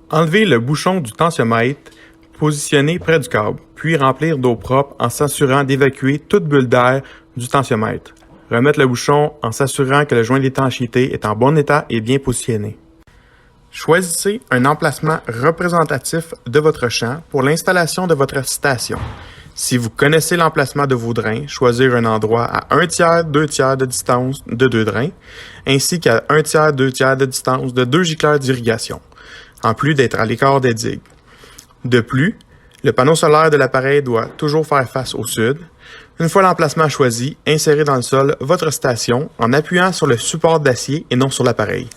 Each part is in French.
Enlevez le bouchon du tensiomètre positionné près du câble, puis remplir d'eau propre en s'assurant d'évacuer toute bulle d'air du tensiomètre. Remettre le bouchon en s'assurant que le joint d'étanchéité est en bon état et bien positionné. Choisissez un emplacement représentatif de votre champ pour l'installation de votre station. Si vous connaissez l'emplacement de vos drains, choisir un endroit à 1/3, 2/3 de distance de 2 drains, ainsi qu'à 1/3, 2/3 de distance de 2 gicleurs d'irrigation, en plus d'être à l'écart des digues. De plus, le panneau solaire de l'appareil doit toujours faire face au sud. Une fois l'emplacement choisi, insérez dans le sol votre station en appuyant sur le support d'acier et non sur l'appareil.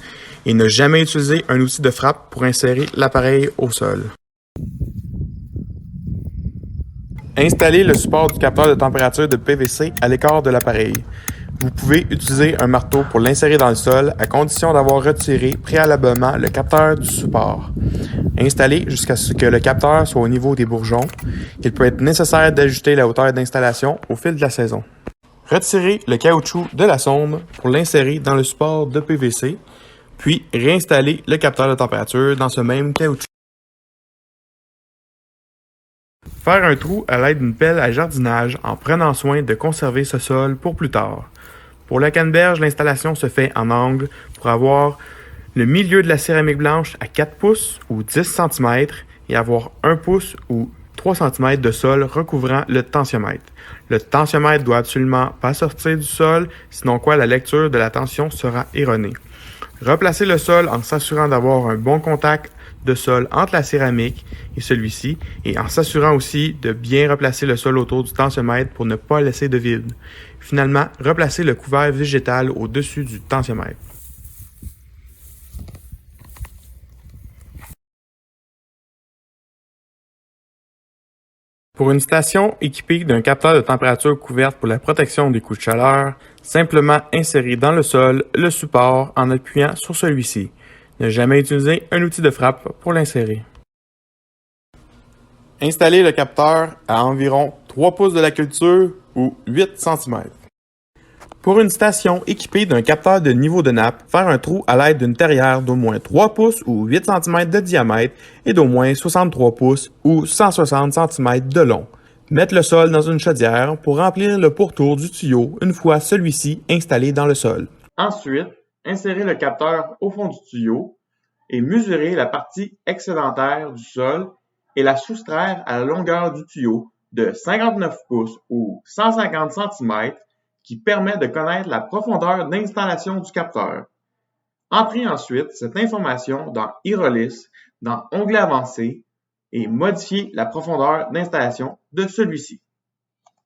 Et ne jamais utiliser un outil de frappe pour insérer l'appareil au sol. Installez le support du capteur de température de PVC à l'écart de l'appareil. Vous pouvez utiliser un marteau pour l'insérer dans le sol à condition d'avoir retiré préalablement le capteur du support. Installez jusqu'à ce que le capteur soit au niveau des bourgeons. Il peut être nécessaire d'ajuster la hauteur d'installation au fil de la saison. Retirez le caoutchouc de la sonde pour l'insérer dans le support de PVC, puis réinstallez le capteur de température dans ce même caoutchouc. Faire un trou à l'aide d'une pelle à jardinage en prenant soin de conserver ce sol pour plus tard. Pour la canneberge, l'installation se fait en angle pour avoir le milieu de la céramique blanche à 4 pouces ou 10 cm et avoir 1 pouce ou 3 cm de sol recouvrant le tensiomètre. Le tensiomètre doit absolument pas sortir du sol, sinon quoi la lecture de la tension sera erronée. Replacer le sol en s'assurant d'avoir un bon contact de sol entre la céramique et celui-ci et en s'assurant aussi de bien replacer le sol autour du tensiomètre pour ne pas laisser de vide. Finalement, replacer le couvert végétal au-dessus du tensiomètre. Pour une station équipée d'un capteur de température couverte pour la protection des coups de chaleur, simplement insérer dans le sol le support en appuyant sur celui-ci. Ne jamais utiliser un outil de frappe pour l'insérer. Installez le capteur à environ 3 pouces de la culture ou 8 cm. Pour une station équipée d'un capteur de niveau de nappe, faire un trou à l'aide d'une terrière d'au moins 3 pouces ou 8 cm de diamètre et d'au moins 63 pouces ou 160 cm de long. Mettre le sol dans une chaudière pour remplir le pourtour du tuyau une fois celui-ci installé dans le sol. Ensuite, insérez le capteur au fond du tuyau et mesurer la partie excédentaire du sol et la soustraire à la longueur du tuyau de 59 pouces ou 150 cm qui permet de connaître la profondeur d'installation du capteur. Entrez ensuite cette information dans Hydrolis, dans Onglet avancé et modifiez la profondeur d'installation de celui-ci.